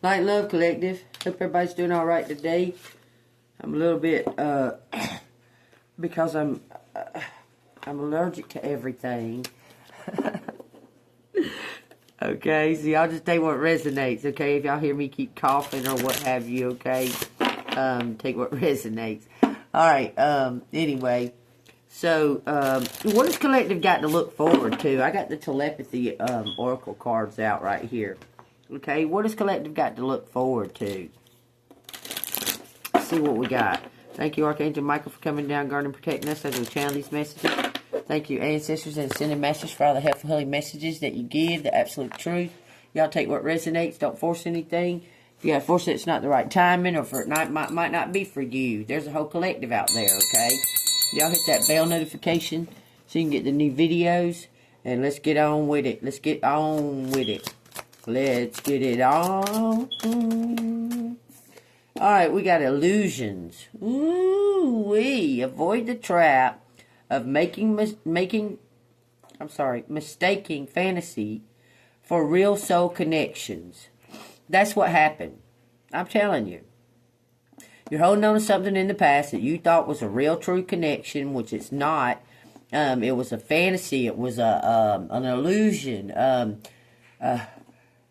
Light and Love Collective. Hope everybody's doing all right today. I'm a little bit, because I'm allergic to everything. Okay, so y'all just take what resonates, okay? If y'all hear me keep coughing or what have you, okay? Take what resonates. Alright, anyway. So, what has Collective got to look forward to? I got the telepathy oracle cards out right here. Okay, what has Collective got to look forward to? Let's see what we got. Thank you, Archangel Michael, for coming down, guarding, protecting us as we channel these messages. Thank you, ancestors and sending messages for all the helpful, healing messages that you give, the absolute truth. Y'all take what resonates. Don't force anything. If you gotta force it, it's not the right timing, or for it might not be for you. There's a whole collective out there, okay? Y'all hit that bell notification so you can get the new videos. And let's get on with it. Let's get on with it. Let's get it on. Alright, we got illusions. Ooh-wee. Avoid the trap of mistaking fantasy for real soul connections. That's what happened. I'm telling you. You're holding on to something in the past that you thought was a real true connection, which it's not. It was a fantasy. It was an illusion.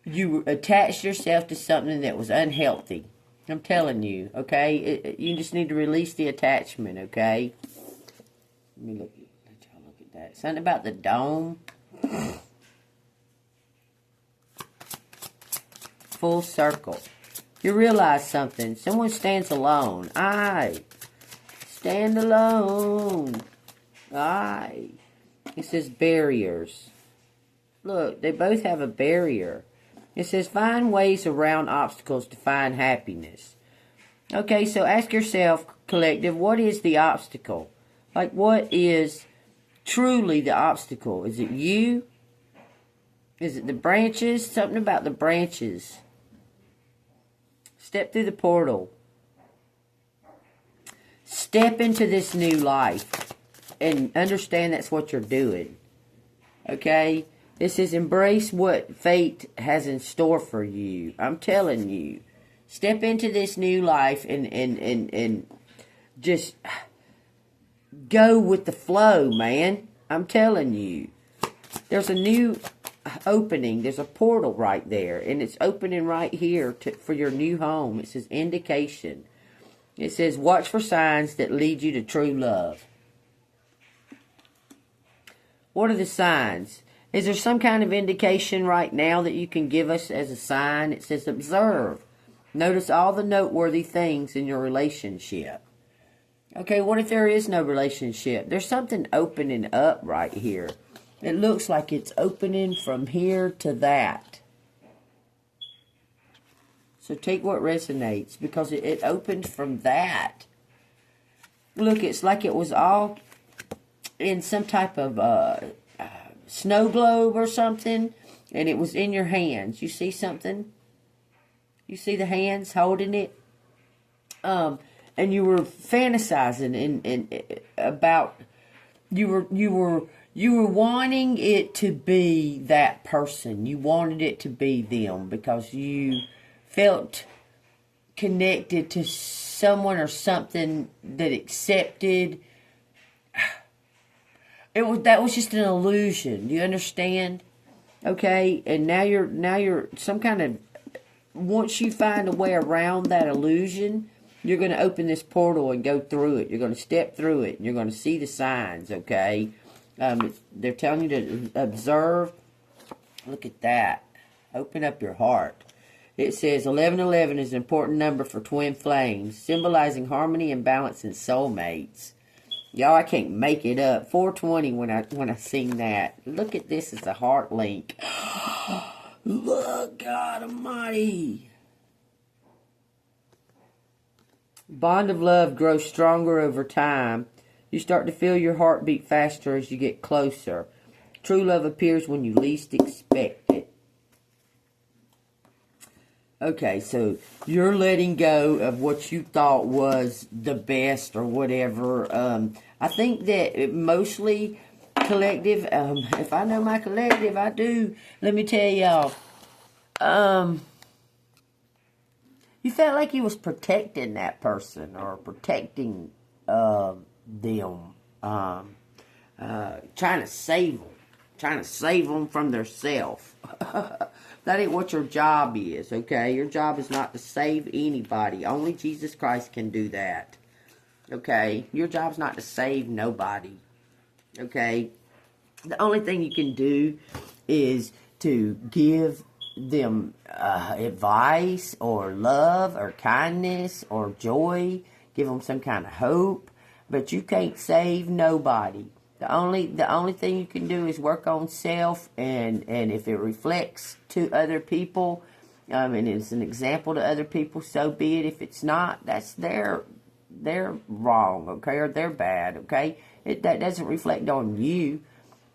You attached yourself to something that was unhealthy. I'm telling you, okay? You just need to release the attachment, okay? Let y'all look at that. Something about the dome. Full circle. You realize something. Someone stands alone. I stand alone. I. It says barriers. Look, they both have a barrier. It says find ways around obstacles to find happiness. Okay, so ask yourself, Collective, what is the obstacle? Like, what is truly the obstacle? Is it you? Is it the branches? Something about the branches. Step through the portal. Step into this new life. And understand that's what you're doing. Okay? This is embrace what fate has in store for you. I'm telling you. Step into this new life and just go with the flow, man. I'm telling you. There's a new opening. There's a portal right there. And it's opening right here for your new home. It says indication. It says watch for signs that lead you to true love. What are the signs? Is there some kind of indication right now that you can give us as a sign? It says observe. Notice all the noteworthy things in your relationship. Okay, what if there is no relationship? There's something opening up right here. It looks like it's opening from here to that. So take what resonates, because it opened from that. Look, it's like it was all in some type of snow globe or something, and it was in your hands. You see something? You see the hands holding it? And you were fantasizing about you were wanting it to be that person. You wanted it to be them because you felt connected to someone or something that accepted. That was just an illusion. Do you understand? Okay, and now you're some kind of. Once you find a way around that illusion, you're going to open this portal and go through it. You're going to step through it. And you're going to see the signs, okay? They're telling you to observe. Look at that. Open up your heart. It says 1111 is an important number for twin flames, symbolizing harmony and balance in soulmates. Y'all, I can't make it up. 420 when I sing that. Look at this as a heart link. Look, God Almighty. Bond of love grows stronger over time. You start to feel your heart beat faster as you get closer. True love appears when you least expect it. Okay, so you're letting go of what you thought was the best or whatever. I think that mostly Collective, if I know my Collective, I do. Let me tell y'all, You felt like you was protecting that person or protecting them, trying to save them from their self. That ain't what your job is, okay? Your job is not to save anybody. Only Jesus Christ can do that, okay? Your job's not to save nobody, okay? The only thing you can do is to give them advice or love or kindness or joy, give them some kind of hope, but you can't save nobody. The only thing you can do is work on self, and if it reflects to other people, and it's an example to other people, so be it. If it's not, that's they're wrong, okay, or they're bad, okay. That doesn't reflect on you.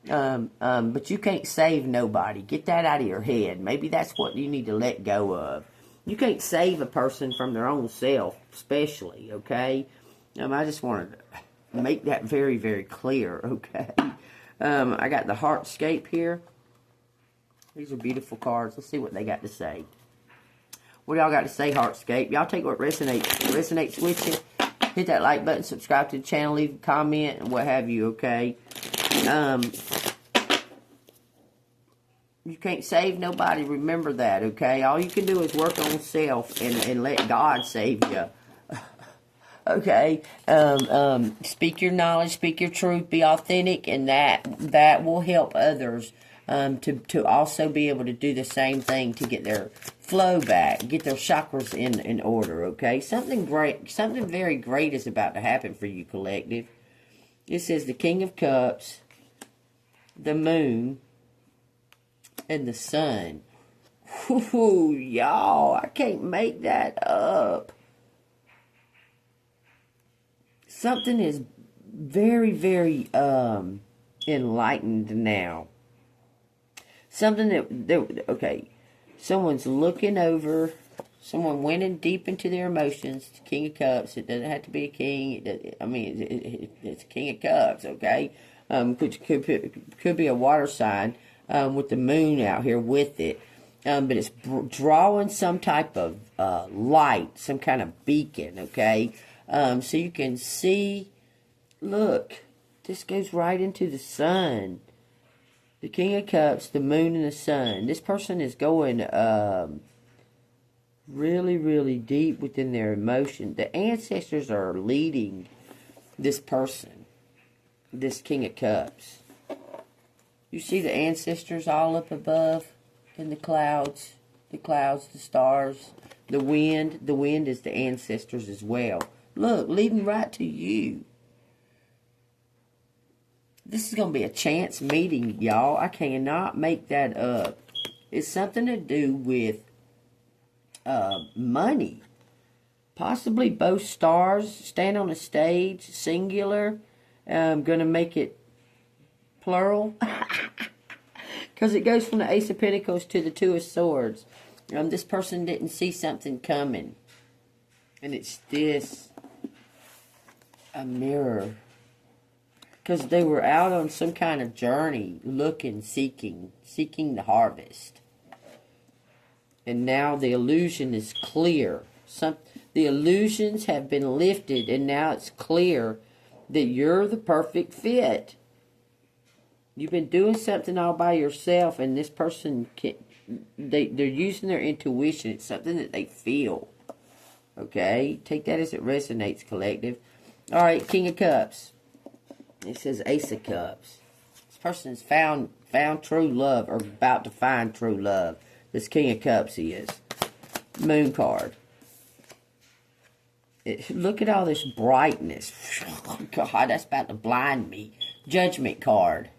But you can't save nobody. Get that out of your head. Maybe that's what you need to let go of. You can't save a person from their own self, especially, okay? I just wanted to make that very, very clear, okay? I got the Heartscape here. These are beautiful cards. Let's see what they got to say. What y'all got to say, Heartscape? Y'all take what resonates with you. Hit that like button, subscribe to the channel, leave a comment, and what have you, okay? You can't save nobody. Remember that, okay? All you can do is work on self and let God save you. Okay? Speak your knowledge, speak your truth, be authentic, and that will help others to also be able to do the same thing to get their flow back, get their chakras in order, okay? Something very great is about to happen for you, collective. It says the King of Cups, the Moon, and the Sun. Whoo, y'all, I can't make that up. Something is very, very enlightened now. Something that okay, someone's looking over, someone went in deep into their emotions. The King of Cups. It doesn't have to be a king. It's a King of Cups, okay? Could be a water sign with the moon out here with it. But it's drawing some type of light, some kind of beacon, okay? So you can see, look, this goes right into the sun. The King of Cups, the moon, and the sun. This person is going really, really deep within their emotion. The ancestors are leading this person, this King of Cups. You see the ancestors all up above in the clouds, the stars, the wind. The wind is the ancestors as well. Look, leading right to you. This is going to be a chance meeting, y'all. I cannot make that up. It's something to do with money. Possibly both stars stand on a stage, singular. I'm going to make it plural. Because it goes from the Ace of Pentacles to the Two of Swords. This person didn't see something coming. And it's this. A mirror. Because they were out on some kind of journey, looking, seeking the harvest. And now the illusion is clear. The illusions have been lifted, and now it's clear that you're the perfect fit. You've been doing something all by yourself, and this person, they're using their intuition. It's something that they feel. Okay? Take that as it resonates, collective. All right, King of Cups. It says Ace of Cups. This person's found true love, or about to find true love. This King of Cups is. Moon card. Look at all this brightness. Oh, God, that's about to blind me. Judgment card.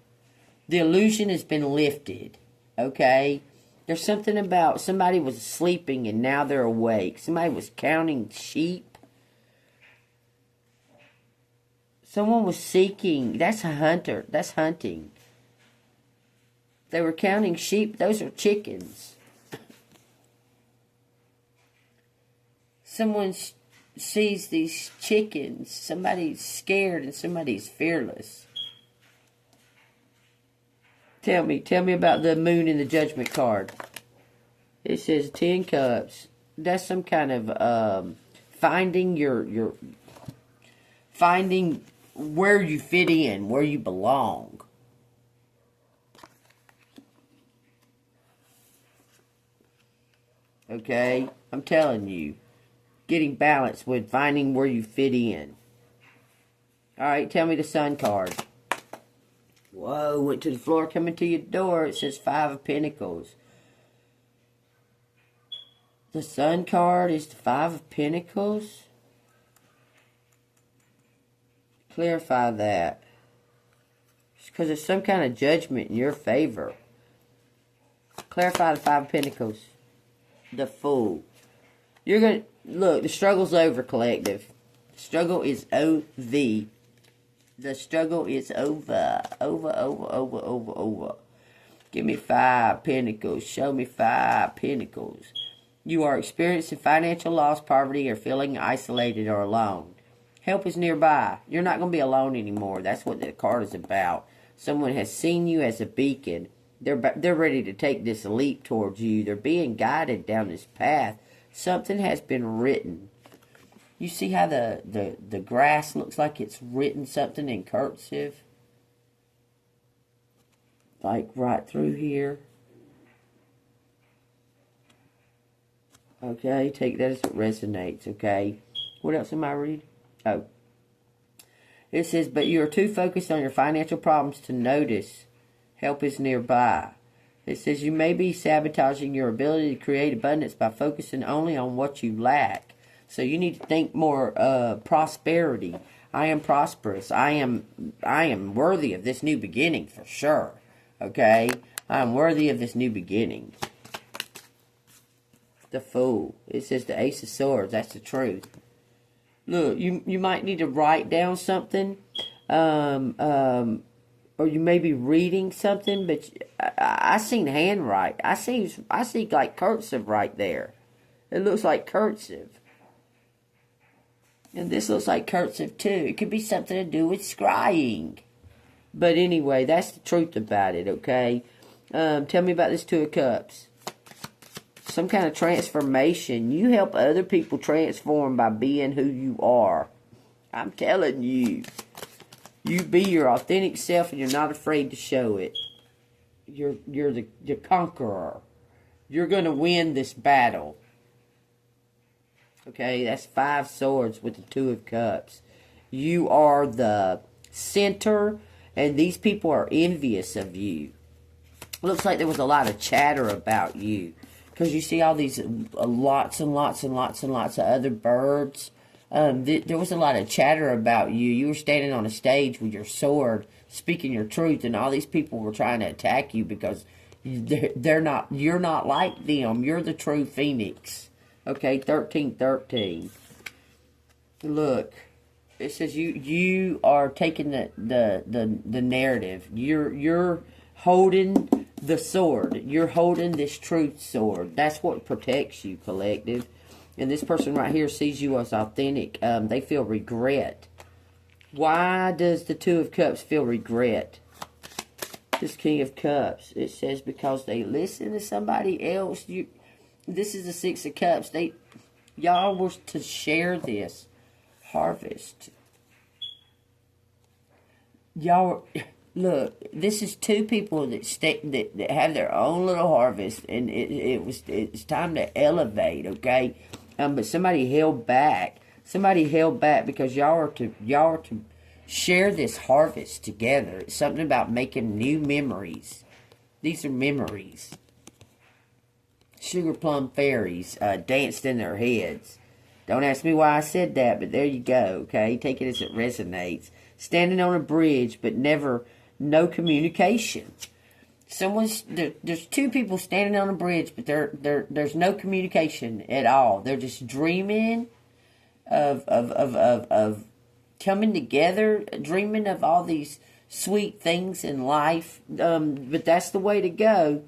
The illusion has been lifted. Okay? There's something about somebody was sleeping and now they're awake. Somebody was counting sheep. Someone was seeking. That's a hunter. That's hunting. They were counting sheep. Those are chickens. Someone sees these chickens. Somebody's scared and somebody's fearless. Tell me about the moon in the Judgment card. It says 10 cups. some kind of finding finding where you fit in, where you belong. Okay, I'm telling you, getting balance with finding where you fit in. All right, tell me the Sun card. Whoa, went to the floor, coming to your door. It says 5 of Pentacles. The Sun card is the 5 of Pentacles. Clarify that. Because there's some kind of judgment in your favor. Clarify the 5 of Pentacles. The Fool. You're going to... Look, the struggle's over, collective. The struggle is over. The struggle is over. Over. Give me 5 Pentacles. Show me 5 Pentacles. You are experiencing financial loss, poverty, or feeling isolated or alone. Help is nearby. You're not going to be alone anymore. That's what the card is about. Someone has seen you as a beacon. They're ready to take this leap towards you. They're being guided down this path. Something has been written. You see how the grass looks like it's written something in cursive? Like right through here. Okay, take that as it resonates, okay? What else am I reading? Oh. It says, but you are too focused on your financial problems to notice help is nearby. It says you may be sabotaging your ability to create abundance by focusing only on what you lack. So you need to think more prosperity. I am prosperous. I am worthy of this new beginning for sure. Okay? I am worthy of this new beginning. The Fool. It says the Ace of Swords. That's the truth. Look, you might need to write down something. Or you may be reading something, but I seen handwrite. I see like cursive right there. It looks like cursive. And this looks like cursive too. It could be something to do with scrying. But anyway, that's the truth about it, okay? Tell me about this 2 of Cups. Some kind of transformation. You help other people transform by being who you are. I'm telling you. You be your authentic self and you're not afraid to show it. You're the conqueror. You're going to win this battle. Okay, that's 5 swords with the 2 of Cups. You are the center and these people are envious of you. Looks like there was a lot of chatter about you. Because you see all these lots and lots of other birds. There was a lot of chatter about you. You were standing on a stage with your sword, speaking your truth, and all these people were trying to attack you because you're not like them. You're the true phoenix. Okay, 1313. Look, it says you are taking the narrative. You're holding the sword. You're holding this truth sword. That's what protects you, collective. And this person right here sees you as authentic. They feel regret. Why does the 2 of Cups feel regret? This King of Cups. It says because they listen to somebody else. This is the 6 of Cups. Y'all were to share this harvest. Y'all, look. This is 2 people that have their own little harvest, and it's time to elevate. Okay. But somebody held back. Somebody held back because y'all are to share this harvest together. It's something about making new memories. These are memories. Sugar plum fairies danced in their heads. Don't ask me why I said that, but there you go. Okay, take it as it resonates. Standing on a bridge, but no communication. There's 2 people standing on a bridge, but there's no communication at all. They're just dreaming of coming together, dreaming of all these sweet things in life. But that's the way to go.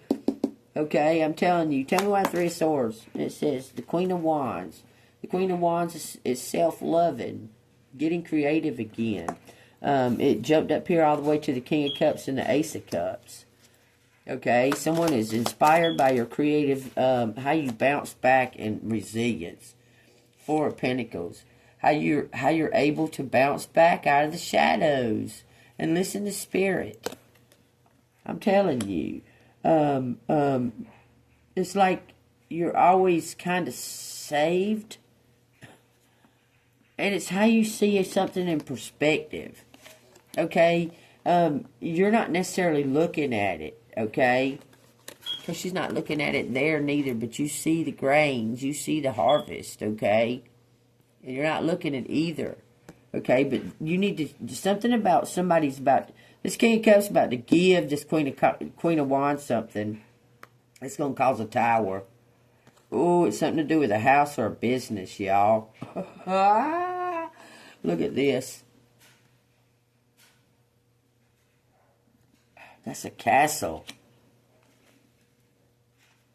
Okay, I'm telling you. Tell me why 3 of Swords. It says the Queen of Wands. The Queen of Wands is self-loving, getting creative again. It jumped up here all the way to the King of Cups and the Ace of Cups. Okay, someone is inspired by your creative, how you bounce back and resilience. Four of Pentacles, how you're able to bounce back out of the shadows and listen to Spirit. I'm telling you, it's like you're always kind of saved, and it's how you see something in perspective. Okay, you're not necessarily looking at it. Okay, because she's not looking at it there neither, but you see the grains, you see the harvest, okay? And you're not looking at either, okay? But you need to, something about somebody's about, this King of Cups about to give this Queen of Wands something. It's going to cause a tower. Oh, it's something to do with a house or a business, y'all. Look at this. That's a castle.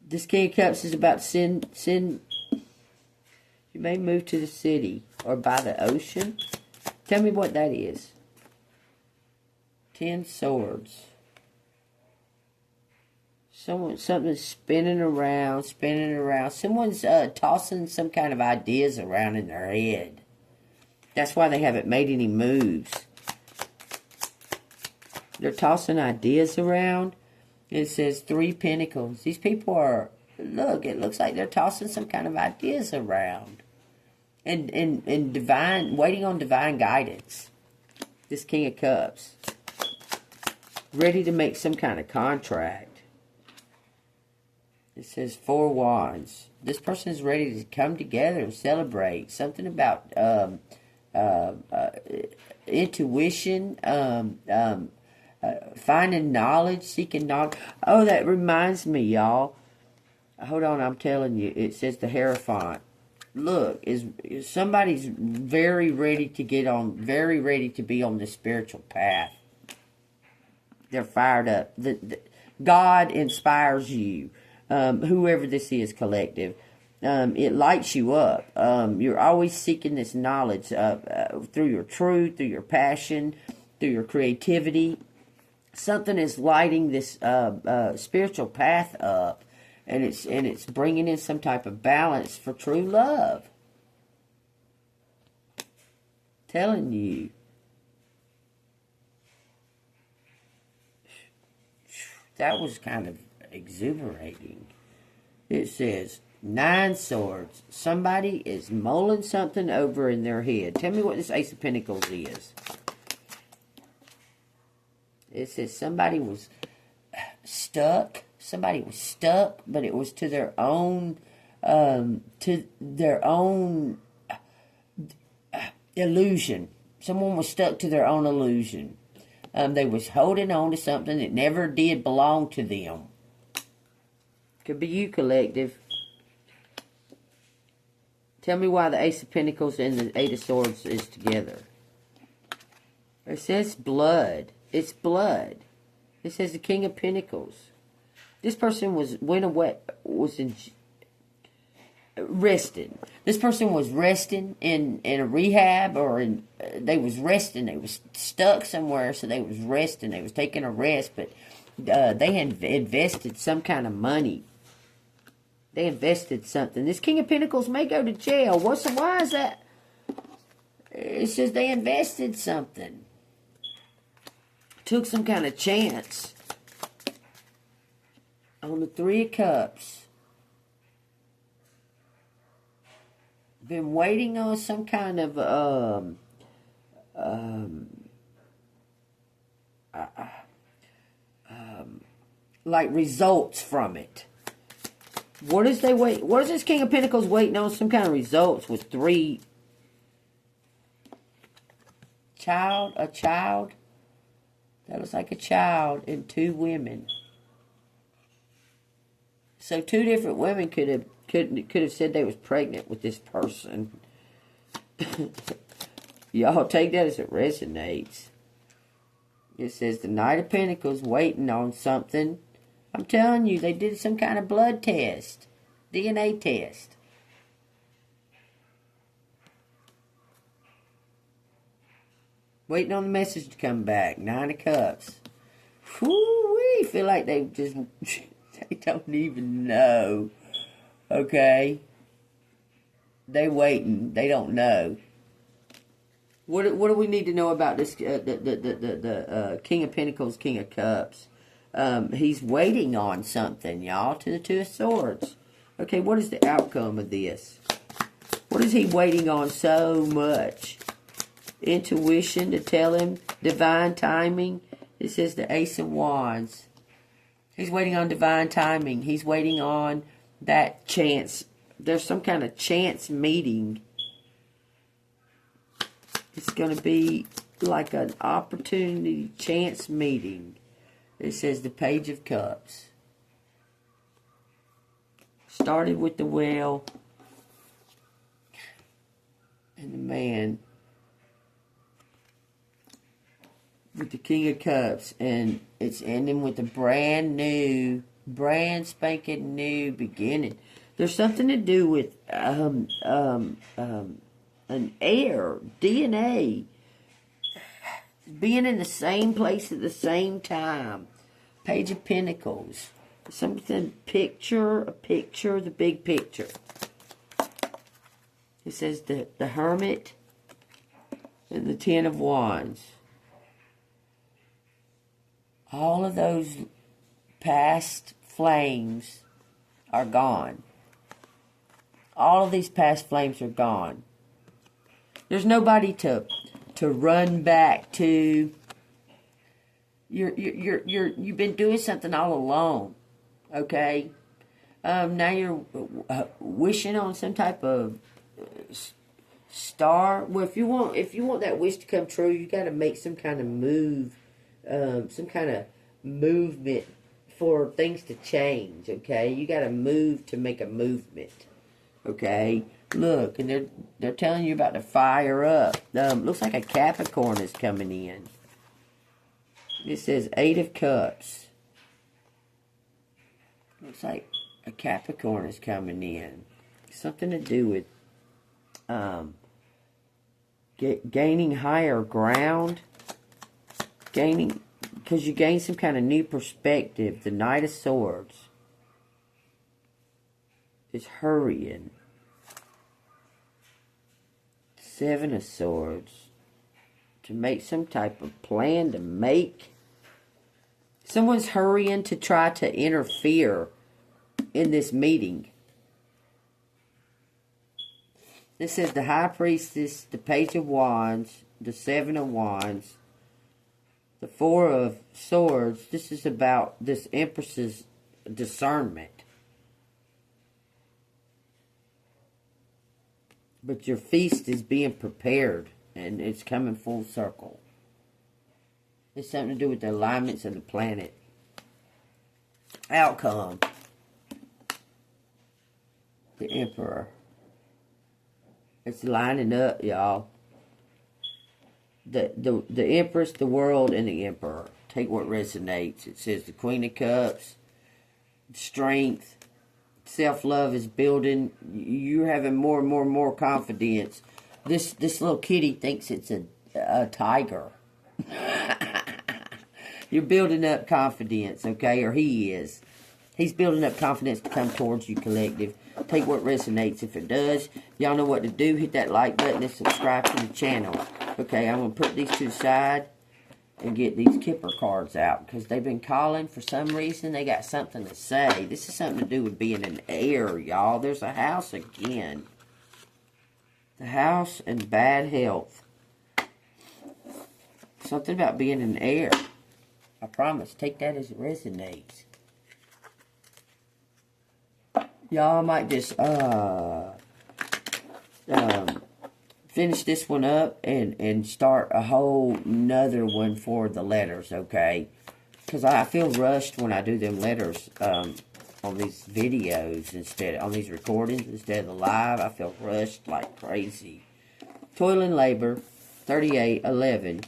This King of Cups is about to send. You may move to the city or by the ocean. Tell me what that is. 10 swords. Something's spinning around. Someone's tossing some kind of ideas around in their head. That's why they haven't made any moves. They're tossing ideas around. It says 3 Pentacles. These people are, look, it looks like they're tossing some kind of ideas around. And divine, waiting on divine guidance. This King of Cups. Ready to make some kind of contract. It says 4 Wands. This person is ready to come together and celebrate. Something about intuition, finding knowledge, seeking knowledge. Oh, that reminds me, y'all. Hold on, I'm telling you. It says the Hierophant. Look, is somebody's very ready to get on, very ready to be on the spiritual path. They're fired up. God inspires you. Whoever this is, collective. It lights you up. You're always seeking this knowledge through your truth, through your passion, through your creativity. Something is lighting this spiritual path up, and it's bringing in some type of balance for true love. Telling you. That was kind of exuberating. It says 9 Swords. Somebody is mulling something over in their head. Tell me what this Ace of Pentacles is. It says somebody was stuck. Somebody was stuck, but it was to their own illusion. Someone was stuck to their own illusion. They was holding on to something that never did belong to them. Could be you, collective. Tell me why the Ace of Pentacles and the Eight of Swords is together. It says blood. It's blood. It says the King of Pentacles. This person rested. This person was resting in a rehab, or they was resting. They was stuck somewhere, so they was resting. They was taking a rest, but they had invested some kind of money. They invested something. This King of Pentacles may go to jail. Why is that? It says they invested something. Took some kind of chance. On the 3 of Cups. Been waiting on some kind of like results from it. What is they wait? What is this King of Pentacles waiting on? Some kind of results with 3 a child. That looks like a child and 2 women. So 2 different women could have said they was pregnant with this person. Y'all take that as it resonates. It says the Knight of Pentacles waiting on something. I'm telling you, they did some kind of blood test. DNA test. Waiting on the message to come back. 9 of Cups. whoo-wee, feel like they just, they don't even know, okay? They waiting, they don't know. What do we need to know about this, the King of Pentacles, King of Cups? He's waiting on something, y'all, to the Two of Swords. Okay, what is the outcome of this? What is he waiting on so much? Intuition to tell him, divine timing. It says the Ace of Wands. He's waiting on divine timing. He's waiting on that chance. There's some kind of chance meeting. It's going to be like an opportunity chance meeting. It says the Page of Cups. Started with the Whale and the Man with the King of Cups, and it's ending with a brand spanking new beginning. There's something to do with an air, DNA, being in the same place at the same time. Page of Pentacles. Something, a picture, the big picture. It says the Hermit and the Ten of Wands. All of those past flames are gone. All of these past flames are gone. There's nobody to run back to. You've been doing something all alone, okay? Now you're wishing on some type of star. Well, if you want that wish to come true, you got to make some kind of move, some kind of movement for things to change, okay? You got to move to make a movement, okay? Look, and they're telling you about to fire up. Looks like a Capricorn is coming in. It says Eight of Cups. Looks like a Capricorn is coming in. Something to do with gaining higher ground. Because you gain some kind of new perspective. The Knight of Swords is hurrying. Seven of Swords. To make some type of plan to make. Someone's hurrying to try to interfere in this meeting. This says the High Priestess, the Page of Wands, the Seven of Wands, the Four of Swords. This is about this Empress's discernment. But your feast is being prepared, and it's coming full circle. It's something to do with the alignments of the planet. Outcome. The Emperor. It's lining up, y'all. The Empress, the World, and the Emperor. Take what resonates. It says the Queen of Cups. Strength. Self-love is building. You're having more and more confidence. This little kitty thinks it's a tiger. You're building up confidence, okay? Or he is. He's building up confidence to come towards you, collective. Take what resonates. If it does, y'all know what to do. Hit that like button and subscribe to the channel. Okay, I'm going to put these to the side and get these Kipper cards out. Because they've been calling for some reason. They got something to say. This is something to do with being an heir, y'all. There's a house again. The house and bad health. Something about being an heir. I promise. Take that as it resonates. Y'all might just finish this one up and start a whole nother one for the letters, okay? Because I feel rushed when I do them letters on these videos on these recordings instead of the live. I feel rushed like crazy. Toil and labor, 38:11.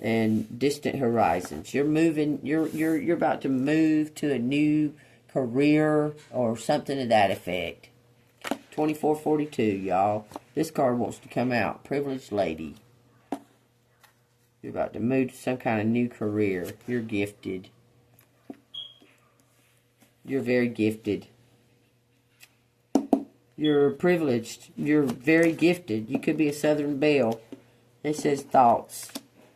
And distant horizons. You're moving. You're about to move to a new career or something to that effect. 2442, y'all. This card wants to come out. Privileged lady. You're about to move to some kind of new career. You're gifted. You're very gifted. You're privileged. You're very gifted. You could be a Southern Belle. It says thoughts.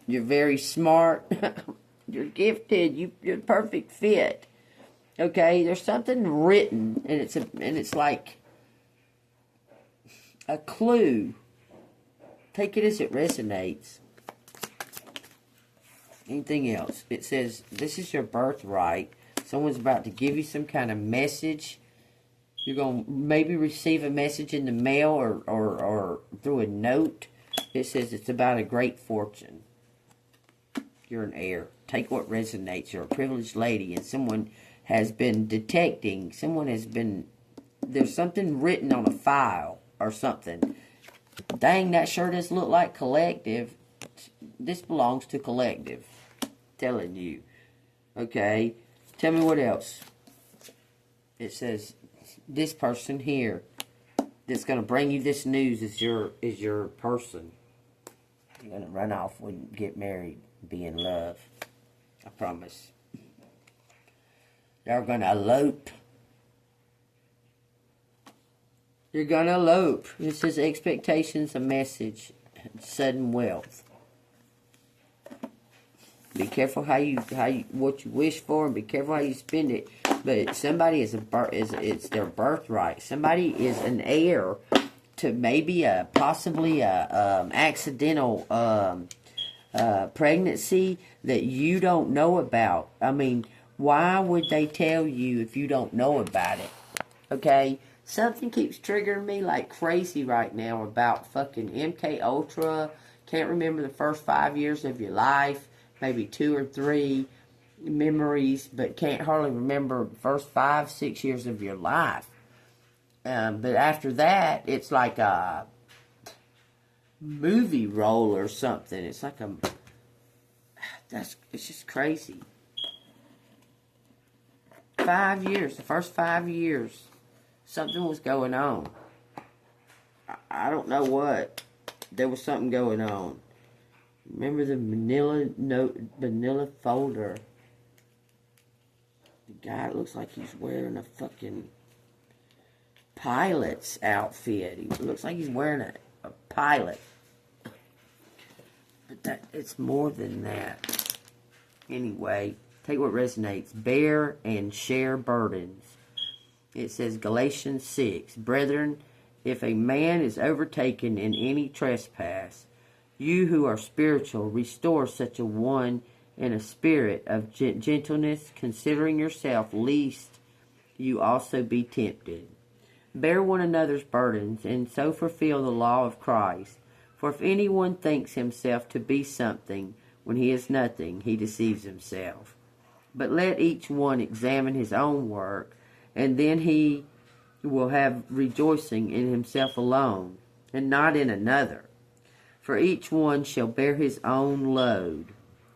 You're very smart. You're gifted. You're a perfect fit. Okay, there's something written, and it's like a clue. Take it as it resonates. Anything else? It says this is your birthright. Someone's about to give you some kind of message. You're going to maybe receive a message in the mail or through a note. It says it's about a great fortune. You're an heir. Take what resonates. You're a privileged lady, and someone has been detecting. There's something written on a file or something. Dang, that sure does look like collective. This belongs to collective. Telling you. Okay. Tell me what else. It says this person here that's going to bring you this news is your person. You're going to run off when you get married, be in love. I promise. You're going to elope. You're going to elope. It says expectations, a message, sudden wealth. Be careful what you wish for, and be careful how you spend it. But somebody it's their birthright. Somebody is an heir to maybe possibly a accidental pregnancy that you don't know about. I mean, why would they tell you if you don't know about it? Okay, something keeps triggering me like crazy right now about fucking MK Ultra. Can't remember the first 5 years of your life. Maybe 2 or 3 memories, but can't hardly remember the first 5, 6 years of your life. But after that, it's like a movie role or something. It's like it's just crazy. 5 years, the first 5 years, something was going on. I don't know what. There was something going on. Remember the manila folder? The guy looks like he's wearing a fucking pilot's outfit. He looks like he's wearing a pilot. But it's more than that. Anyway, take what resonates. Bear and share burdens. It says Galatians 6. Brethren, if a man is overtaken in any trespass, you who are spiritual, restore such a one in a spirit of gentleness, considering yourself, lest you also be tempted. Bear one another's burdens, and so fulfill the law of Christ. For if anyone thinks himself to be something when he is nothing, he deceives himself. But let each one examine his own work, and then he will have rejoicing in himself alone, and not in another. For each one shall bear his own load.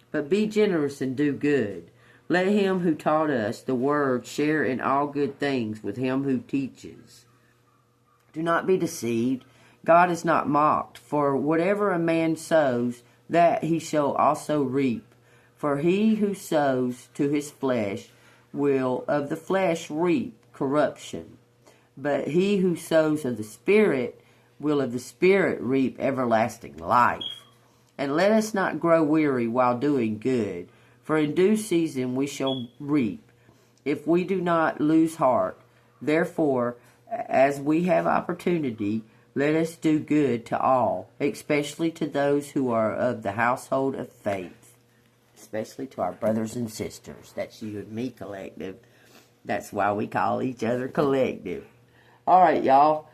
But be generous and do good. Let him who taught us the word share in all good things with him who teaches. Do not be deceived. God is not mocked. For whatever a man sows, that he shall also reap. For he who sows to his flesh will of the flesh reap corruption. But he who sows of the Spirit will of the Spirit reap everlasting life. And let us not grow weary while doing good, for in due season we shall reap, if we do not lose heart. Therefore, as we have opportunity, let us do good to all, especially to those who are of the household of faith, especially to our brothers and sisters. That's you and me, collective. That's why we call each other collective. All right, y'all.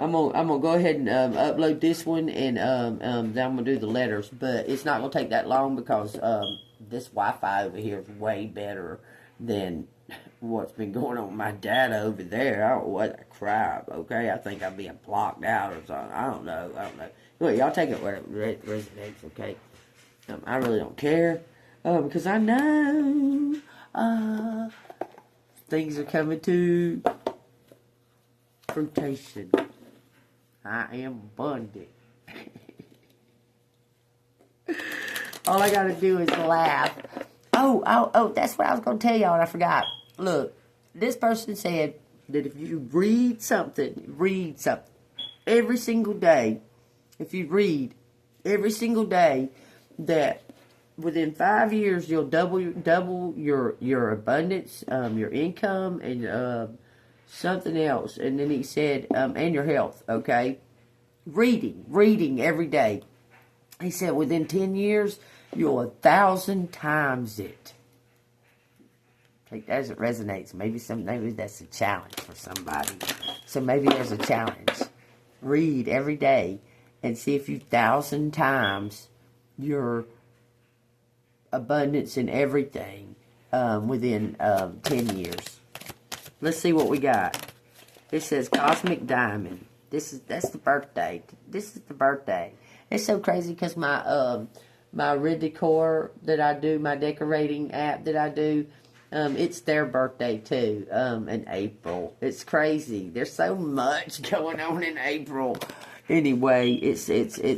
I'm gonna go ahead and upload this one, and then I'm gonna do the letters. But it's not gonna take that long because this Wi-Fi over here is way better than what's been going on with my data over there. I don't know what a crap. Okay, I think I'm being blocked out or something. I don't know. Look, y'all take it where it resonates. Okay, I really don't care because I know things are coming to fruition. I am abundant. All I gotta do is laugh. Oh, that's what I was gonna tell y'all and I forgot. Look, this person said that if you read something every single day, if you read every single day, that within 5 years you'll double your abundance, your income, and something else. And then he said, and your health. Okay, reading every day. He said within 10 years you'll 1,000 times it. Take that as it resonates. Maybe that's a challenge for somebody. So maybe there's a challenge. Read every day and see if you 1,000 times your abundance in everything within 10 years. Let's see what we got. It says Cosmic Diamond. That's the birthday. This is the birthday. It's so crazy because my Rid Decor that I do, my decorating app that I do, it's their birthday too, in April. It's crazy. There's so much going on in April. Anyway, it's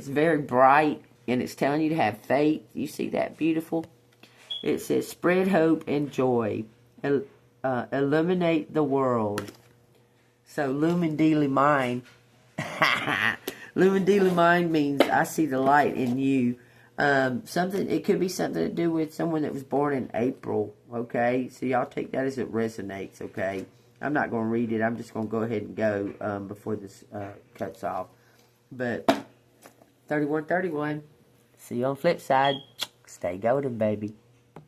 very bright, and it's telling you to have faith. You see that beautiful? It says spread hope and joy, illuminate the world. So Lumen Dealy Mind, Lumen Dealy Mind means I see the light in you. It could be something to do with someone that was born in April, okay? So y'all take that as it resonates, okay? I'm not going to read it. I'm just going to go ahead and go before this cuts off. But 3131. See you on the flip side. Stay golden, baby.